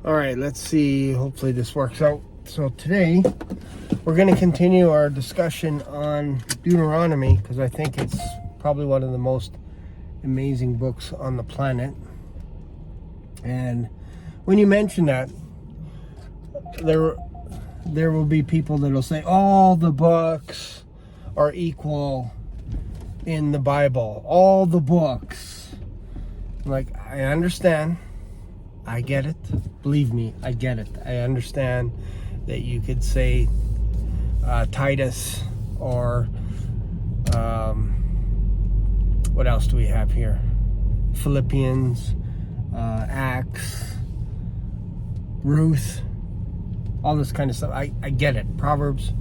All right, let's see. Hopefully this works out. So today we're going to continue our discussion on Deuteronomy because I think it's probably one of the most amazing books on the planet. And when you mention that, there will be people that will say all the books are equal in the Bible. All the books. Like, I understand. I get it. Believe me, I get it. I understand that you could say Titus or what else do we have here? Philippians, Acts, Ruth, all this kind of stuff. I get it. Proverbs,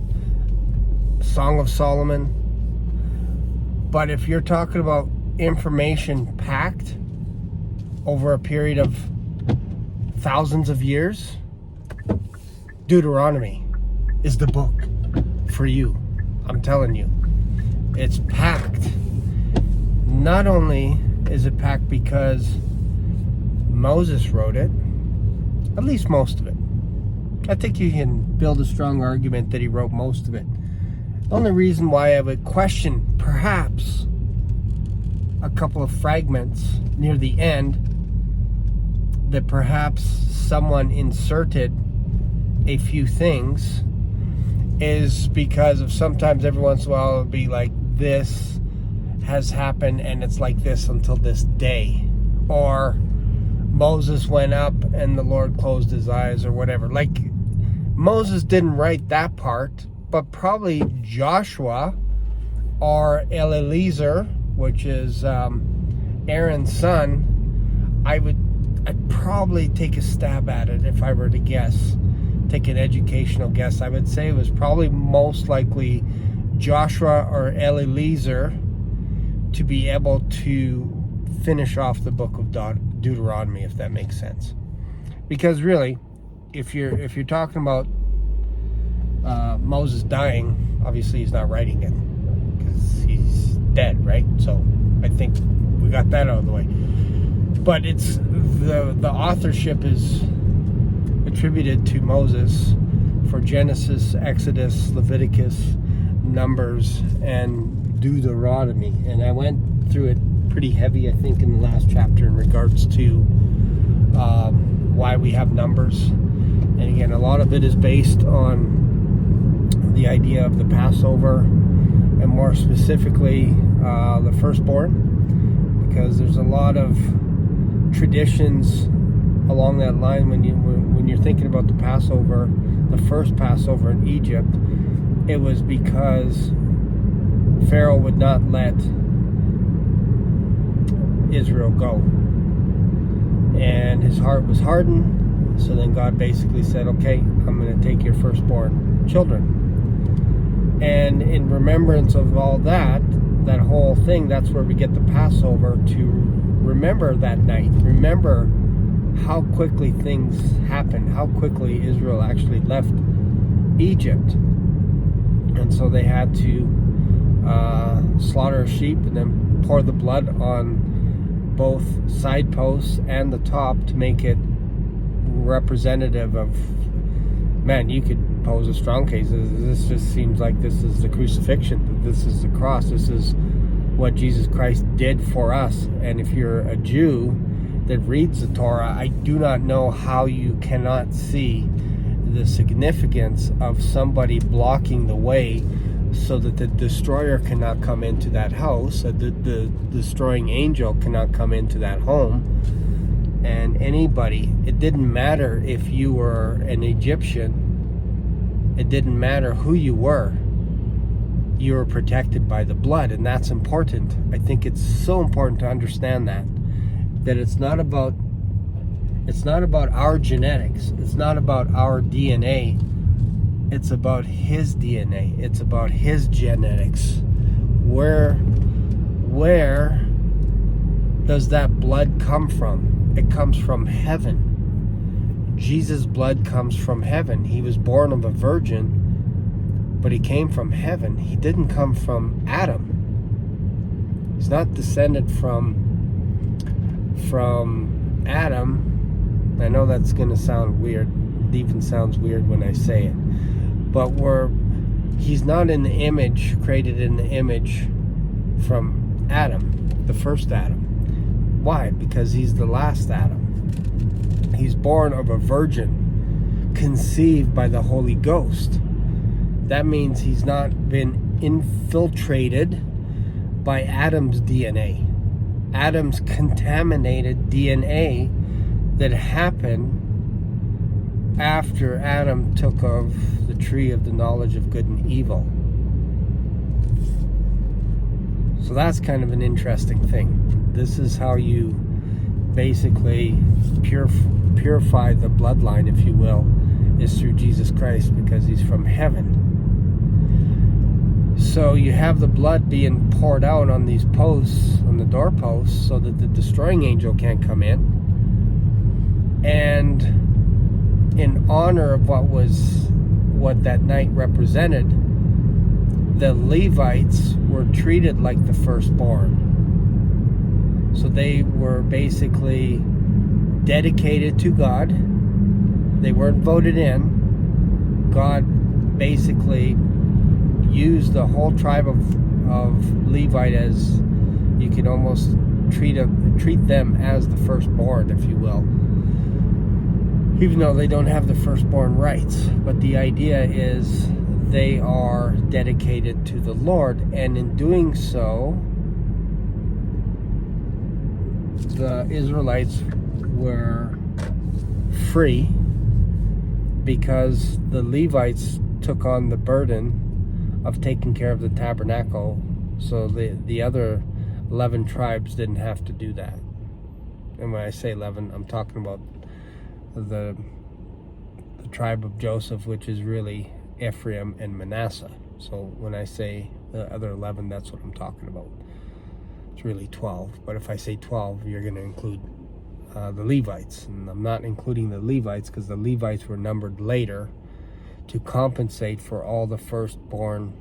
Song of Solomon. But if you're talking about information packed over a period of thousands of years, Deuteronomy is the book for you. I'm telling you, it's packed. Not only is it packed because Moses wrote it, at least most of it. I think you can build a strong argument that he wrote most of it. The only reason why I would question perhaps a couple of fragments near the end that perhaps someone inserted a few things is because of sometimes every once in a while it'll be like, this has happened and it's like this until this day, or Moses went up and the Lord closed his eyes, or whatever. Like, Moses didn't write that part, but probably Joshua or Eliezer, which is Aaron's son, I'd probably take a stab at it if I were to guess, take an educational guess. I would say it was probably most likely Joshua or Eliezer to be able to finish off the book of Deuteronomy, if that makes sense. Because really, if you're talking about Moses dying, obviously he's not writing it because he's dead, right? So I think we got that out of the way. But it's the authorship is attributed to Moses for Genesis, Exodus, Leviticus, Numbers, and Deuteronomy. And I went through it pretty heavy, I think, in the last chapter in regards to why we have Numbers. And again, a lot of it is based on the idea of the Passover, and more specifically the firstborn, because there's a lot of traditions along that line when you're thinking about the Passover, the first Passover in Egypt. It was because Pharaoh would not let Israel go, and his heart was hardened. So then God basically said, okay, I'm going to take your firstborn children. And in remembrance of all that whole thing, that's where we get the Passover, to remember that night. Remember how quickly things happened, how quickly Israel actually left Egypt. And so they had to slaughter a sheep and then pour the blood on both side posts and the top to make it representative of, man, you could pose a strong case. This just seems like this is the crucifixion. This is the cross. This is what Jesus Christ did for us. And if you're a Jew that reads the Torah, I do not know how you cannot see the significance of somebody blocking the way so that the destroyer cannot come into that house, the destroying angel cannot come into that home. And anybody, it didn't matter if you were an Egyptian, it didn't matter who you were protected by the blood. And that's important. I think it's so important to understand that it's not about our genetics, it's not about our DNA, it's about his DNA, it's about his genetics. Where does that blood come from? It comes from heaven. Jesus' blood comes from heaven. He was born of a virgin, but he came from heaven. He didn't come from Adam. He's not descended from Adam I know that's going to sound weird. It even sounds weird when I say it. But he's not in the image, created in the image from Adam, the first Adam. Why? Because he's the last Adam. He's born of a virgin, conceived by the Holy Ghost. That means he's not been infiltrated by Adam's DNA. Adam's contaminated DNA that happened after Adam took of the tree of the knowledge of good and evil. So that's kind of an interesting thing. This is how you basically purify the bloodline, if you will, is through Jesus Christ, because he's from heaven. So you have the blood being poured out on these posts, on the doorposts, so that the destroying angel can't come in. And in honor of what that night represented, the Levites were treated like the firstborn. So they were basically dedicated to God. They weren't voted in. God basically used the whole tribe of Levite as, you can almost treat them as the firstborn, if you will, even though they don't have the firstborn rights. But the idea is they are dedicated to the Lord, and in doing so, the Israelites were free because the Levites took on the burden of taking care of the tabernacle, so the other 11 tribes didn't have to do that. And when I say 11, I'm talking about the tribe of Joseph, which is really Ephraim and Manasseh. So when I say the other 11, that's what I'm talking about. It's really 12, but if I say 12, you're going to include the Levites, and I'm not including the Levites because the Levites were numbered later to compensate for all the firstborn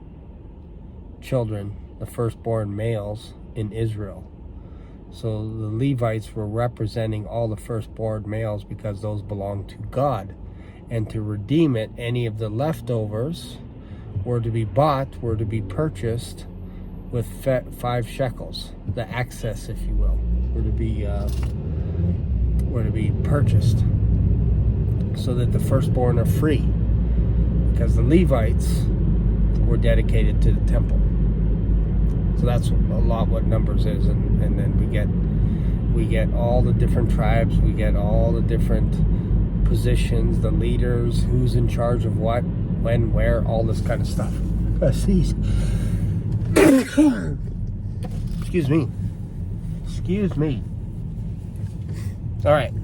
children, the firstborn males in Israel. So the Levites were representing all the firstborn males because those belonged to God. And to redeem it, any of the leftovers were to be bought, were to be purchased with 5 shekels. The excess, if you will, were to be purchased, so that the firstborn are free, because the Levites were dedicated to the temple. So that's a lot what Numbers is, and then we get all the different tribes, we get all the different positions, the leaders, who's in charge of what, when, where, all this kind of stuff. Excuse me. All right.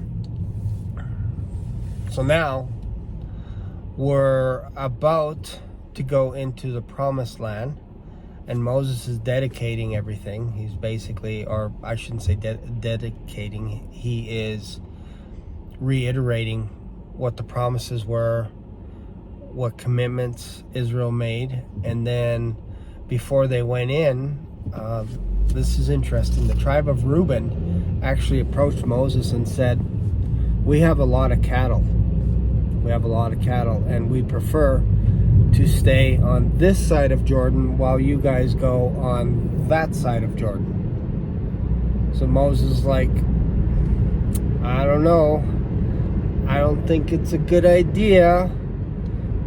So now we're about to go into the promised land, and Moses is dedicating everything. He's basically, or I shouldn't say dedicating, he is reiterating what the promises were, what commitments Israel made. And then before they went in, this is interesting, the tribe of Reuben actually approached Moses and said, we have a lot of cattle, and we prefer to stay on this side of Jordan while you guys go on that side of Jordan. So Moses is like, I don't know, I don't think it's a good idea,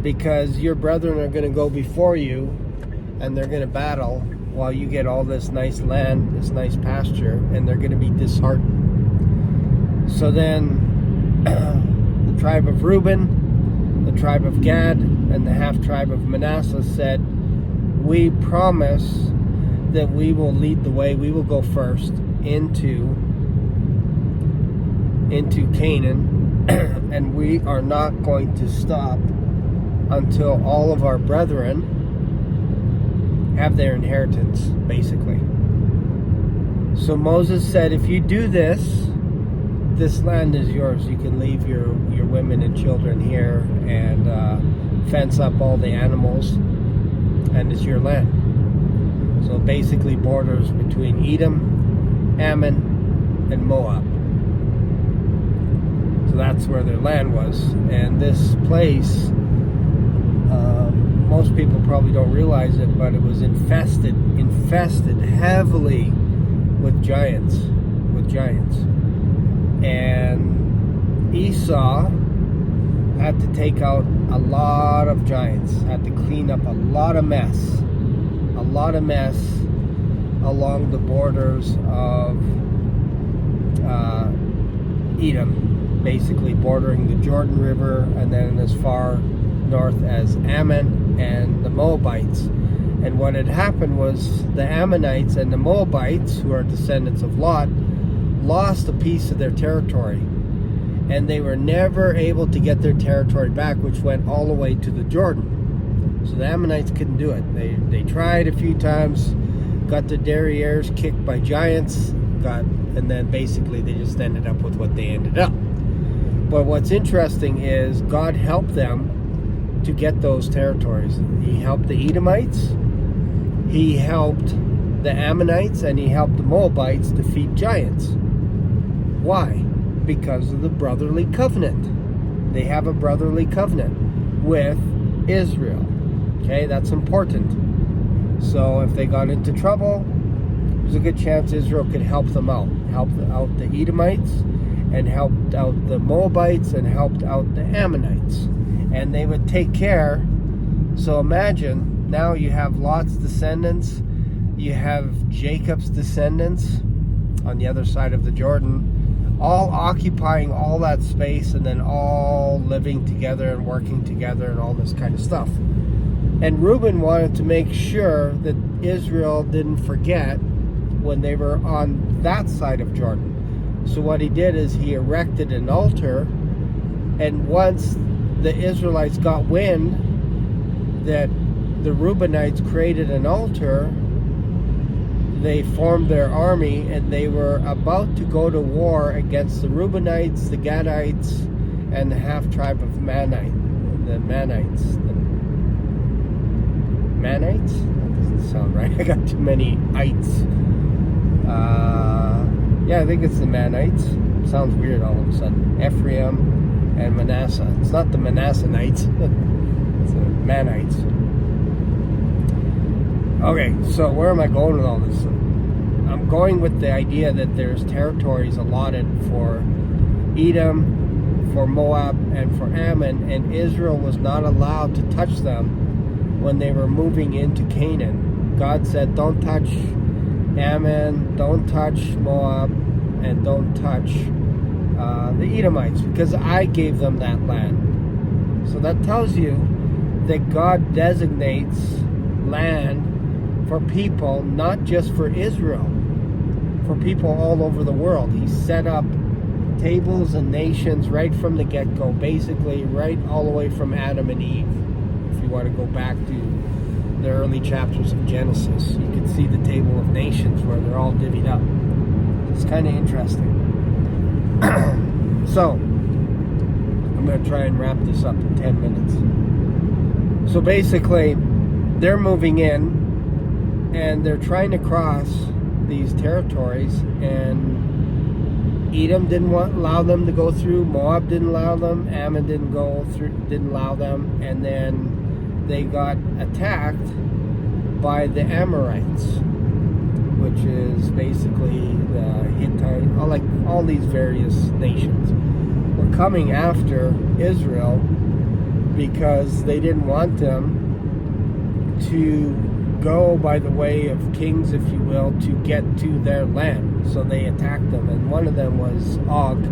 because your brethren are going to go before you and they're going to battle while you get all this nice land, this nice pasture, and they're going to be disheartened. So then the tribe of Reuben, the tribe of Gad, and the half tribe of Manasseh said, we promise that we will lead the way, we will go first into Canaan, and we are not going to stop until all of our brethren have their inheritance, basically. So Moses said, if you do this, this land is yours. You can leave your women and children here and fence up all the animals, and it's your land. So basically borders between Edom, Ammon, and Moab. So So that's where their land was. And this place, most people probably don't realize it, but it was infested heavily with giants. And Esau had to take out a lot of giants, had to clean up a lot of mess along the borders of Edom, basically bordering the Jordan River, and then as far north as Ammon and the Moabites. And what had happened was the Ammonites and the Moabites, who are descendants of Lot, lost a piece of their territory, and they were never able to get their territory back, which went all the way to the Jordan. So the Ammonites couldn't do it. They tried a few times, got their derrieres kicked by giants, and then basically they just ended up with what they ended up. But what's interesting is God helped them to get those territories. He helped the Edomites, he helped the Ammonites, and he helped the Moabites defeat giants. Why? Because of the brotherly covenant. They have a brotherly covenant with Israel. Okay, that's important. So if they got into trouble, there's a good chance Israel could help them out. Helped out the Edomites, and helped out the Moabites, and helped out the Ammonites. And they would take care. So imagine, now you have Lot's descendants, you have Jacob's descendants on the other side of the Jordan, all occupying all that space, and then all living together and working together and all this kind of stuff. And Reuben wanted to make sure that Israel didn't forget when they were on that side of Jordan. So what he did is he erected an altar, and once the Israelites got wind that the Reubenites created an altar, they formed their army, and they were about to go to war against the Reubenites, the Gadites, and the half-tribe of Manites. Manites? That doesn't sound right. I got too many ites. Yeah, I think it's the Manites. Sounds weird all of a sudden. Ephraim and Manasseh. It's not the Manassanites. It's the Manites. Okay, so where am I going with all this? I'm going with the idea that there's territories allotted for Edom, for Moab, and for Ammon, and Israel was not allowed to touch them when they were moving into Canaan. God said, don't touch Ammon, don't touch Moab, and don't touch the Edomites, because I gave them that land. So that tells you that God designates land for people, not just for Israel, for people all over the world. He set up tables and nations right from the get-go, basically right all the way from Adam and Eve. If you want to go back to the early chapters of Genesis, you can see the table of nations where they're all divvied up. It's kind of interesting. So, I'm going to try and wrap this up in 10 minutes. So basically, they're moving in, and they're trying to cross these territories, and Edom didn't allow them to go through, Moab didn't allow them, Ammon didn't allow them, and then they got attacked by the Amorites, which is basically the Hittite, all these various nations were coming after Israel because they didn't want them to go by the way of kings, if you will, to get to their land. So they attacked them, and one of them was Og,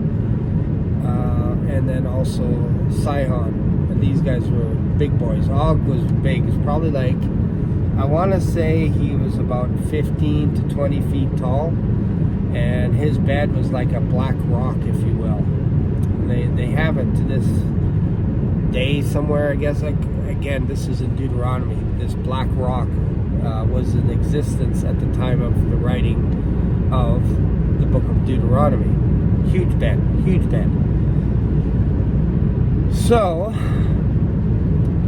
and then also Sihon, and these guys were big boys. Og was big. It's probably like, I want to say he was about 15 to 20 feet tall, and his bed was like a black rock, if you will. They have it to this day somewhere, I guess. Like, again, this is in Deuteronomy. This black rock was in existence at the time of the writing of the book of Deuteronomy. Huge bed. So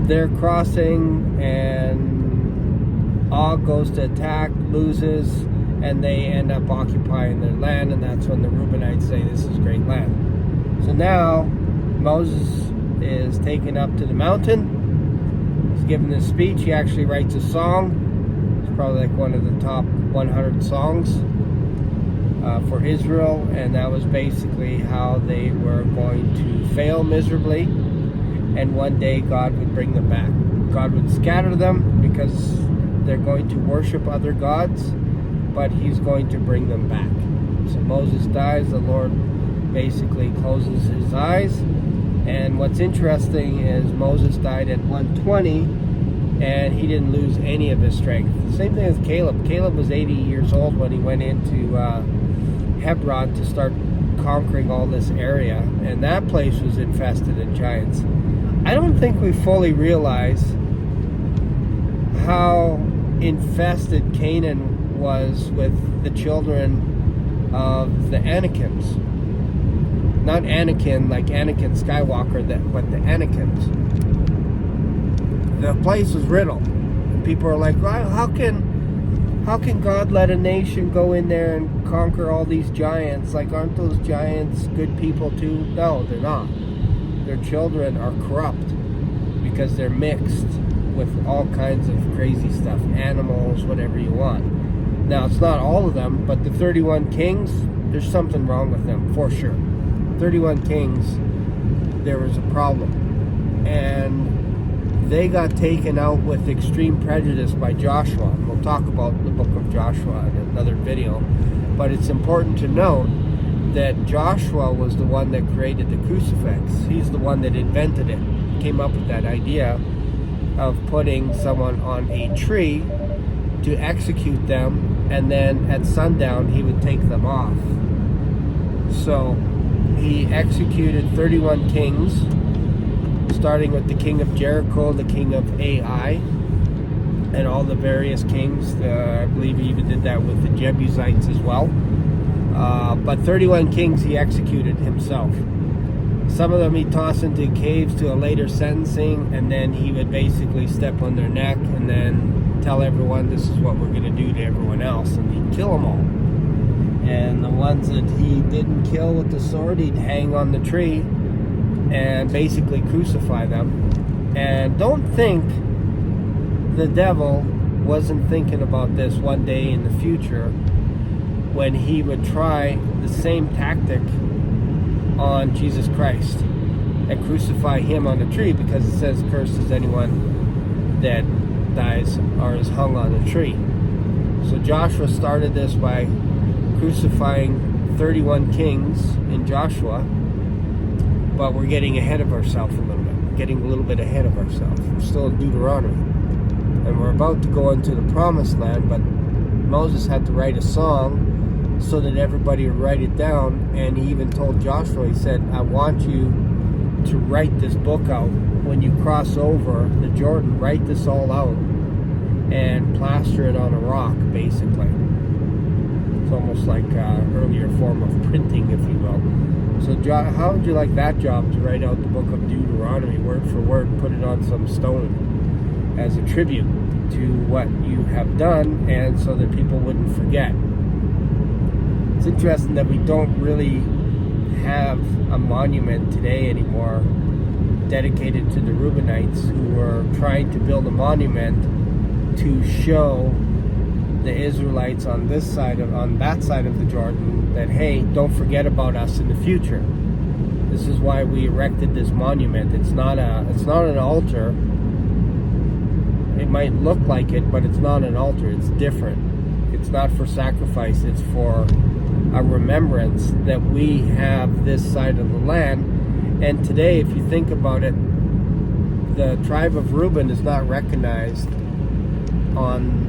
they're crossing, and Og goes to attack, loses, and they end up occupying their land, and that's when the Reubenites say this is great land. So now Moses is taken up to the mountain. He's given this speech. He actually writes a song. It's probably like one of the top 100 songs for Israel, and that was basically how they were going to fail miserably, and one day God would bring them back. God would scatter them because they're going to worship other gods, but he's going to bring them back. So Moses dies, the Lord basically closes his eyes, and what's interesting is Moses died at 120, and he didn't lose any of his strength. Same thing with Caleb. Caleb was 80 years old when he went into Hebron to start conquering all this area, and that place was infested in giants. I don't think we fully realize how infested Canaan was with the children of the Anakins. Not Anakin like Anakin Skywalker, but the Anakins. The place was riddled. People are like, well, how can God let a nation go in there and conquer all these giants? Like, aren't those giants good people too? No, they're not. Their children are corrupt because they're mixed with all kinds of crazy stuff, animals, whatever you want. Now, it's not all of them, but the 31 kings, there's something wrong with them, for sure. 31 kings, there was a problem. And they got taken out with extreme prejudice by Joshua. And we'll talk about the book of Joshua in another video. But it's important to note that Joshua was the one that created the crucifix. He's the one that invented it. Came up with that idea of putting someone on a tree to execute them, and then at sundown he would take them off. So he executed 31 kings, starting with the king of Jericho, the king of Ai, and all the various kings. I believe he even did that with the Jebusites as well. But 31 kings he executed himself. Some of them he tossed into caves to a later sentencing, and then he would basically step on their neck and then tell everyone this is what we're going to do to everyone else, and he'd kill them all. And the ones that he didn't kill with the sword, he'd hang on the tree and basically crucify them. And don't think the devil wasn't thinking about this one day in the future when he would try the same tactic on Jesus Christ and crucify him on a tree, because it says, cursed is anyone that dies or is hung on a tree. So Joshua started this by crucifying 31 kings in Joshua, but we're getting ahead of ourselves a little bit. We're getting a little bit ahead of ourselves. We're still in Deuteronomy, and we're about to go into the promised land, but Moses had to write a song so that everybody would write it down. And he even told Joshua, he said, I want you to write this book out. When you cross over the Jordan, write this all out and plaster it on a rock, basically. It's almost like an earlier form of printing, if you will. So how would you like that job, to write out the book of Deuteronomy word for word, put it on some stone as a tribute to what you have done, and so that people wouldn't forget? It's interesting that we don't really have a monument today anymore dedicated to the Reubenites, who were trying to build a monument to show the Israelites on that side of the Jordan that, hey, don't forget about us in the future. This is why we erected this monument. It's not an altar. It might look like it, but it's not an altar. It's different. It's not for sacrifice. It's for a remembrance that we have this side of the land. And today, if you think about it, the tribe of Reuben is not recognized on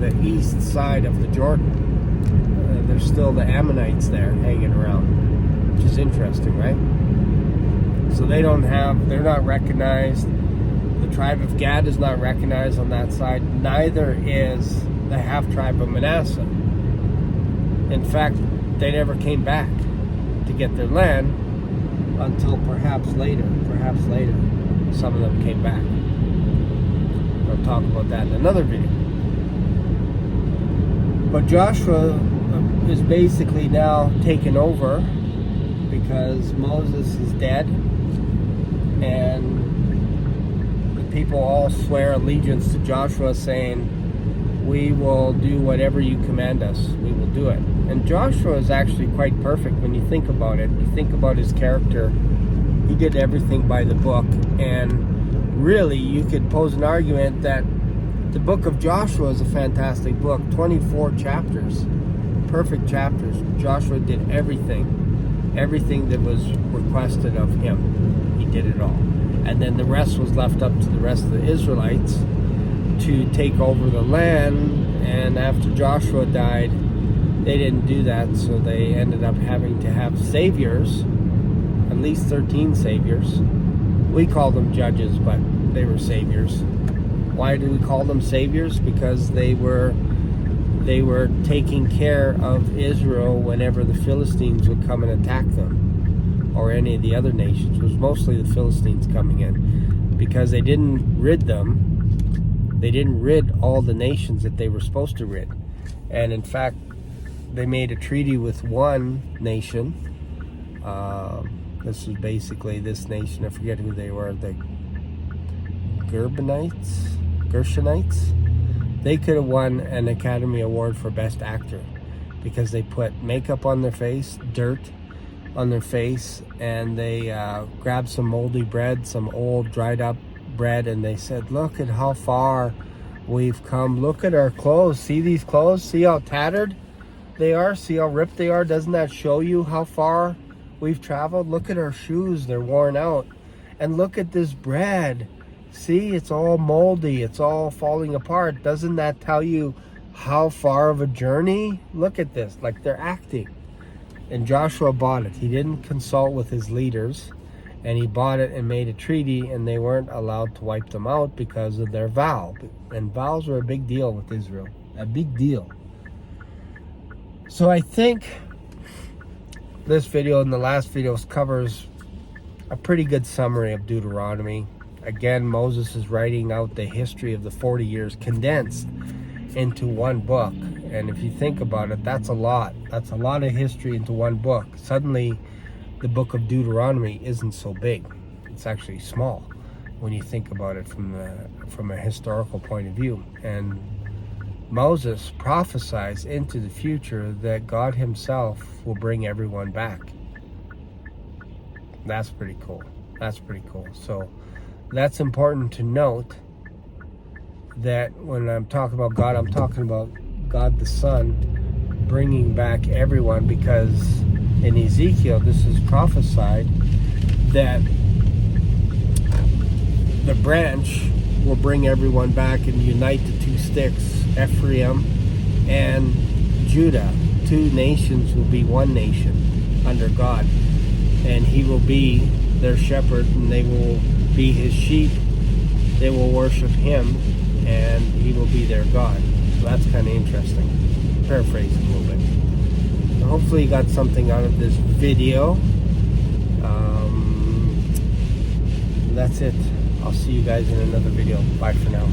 the east side of the Jordan. There's still the Ammonites there hanging around, which is interesting, right? So they're not recognized. The tribe of Gad is not recognized on that side. Neither is the half-tribe of Manasseh. In fact, they never came back to get their land until perhaps later. Some of them came back. I'll talk about that in another video. But Joshua is basically now taken over, because Moses is dead, and the people all swear allegiance to Joshua, saying, we will do whatever you command us. We will do it. And Joshua is actually quite perfect when you think about it. You think about his character. He did everything by the book. And really, you could pose an argument that the book of Joshua is a fantastic book. 24 chapters. Perfect chapters. Joshua did everything. Everything that was requested of him. He did it all. And then the rest was left up to the rest of the Israelites to take over the land. And after Joshua died, they didn't do that, so they ended up having to have saviors, at least 13 saviors. We call them judges, but they were saviors. Why do we call them saviors? Because they were taking care of Israel whenever the Philistines would come and attack them, or any of the other nations. It was mostly the Philistines coming in, because they didn't rid them. They didn't rid all the nations that they were supposed to rid. And in fact, they made a treaty with one nation. This was basically this nation. I forget who they were. The Gershonites. They could have won an Academy Award for Best Actor because they put makeup on their face, dirt on their face, and they grabbed some moldy bread, some old dried up bread, and they said, look at how far we've come. Look at our clothes. See these clothes? See how tattered they are? See how ripped they are? Doesn't that show you how far we've traveled? Look at our shoes. They're worn out. And look at this bread. See, it's all moldy. It's all falling apart. Doesn't that tell you how far of a journey? Look at this. Like, they're acting. And Joshua bought it. He didn't consult with his leaders. And he bought it and made a treaty, and they weren't allowed to wipe them out because of their vow. And vows were a big deal with Israel. A big deal. So I think this video and the last videos covers a pretty good summary of Deuteronomy. Again, Moses is writing out the history of the 40 years condensed into one book. And if you think about it, that's a lot. That's a lot of history into one book. Suddenly, the book of Deuteronomy isn't so big. It's actually small when you think about it from a historical point of view. And Moses prophesies into the future that God himself will bring everyone back. That's pretty cool. That's pretty cool. So that's important to note, that when I'm talking about God, I'm talking about God the Son bringing back everyone, because in Ezekiel, this is prophesied that the branch will bring everyone back and unite the two sticks, Ephraim and Judah. Two nations will be one nation under God, and he will be their shepherd, and they will be his sheep. They will worship him, and he will be their God. So that's kind of interesting. Paraphrasing a little bit. So hopefully you got something out of this video. That's it. I'll see you guys in another video. Bye for now.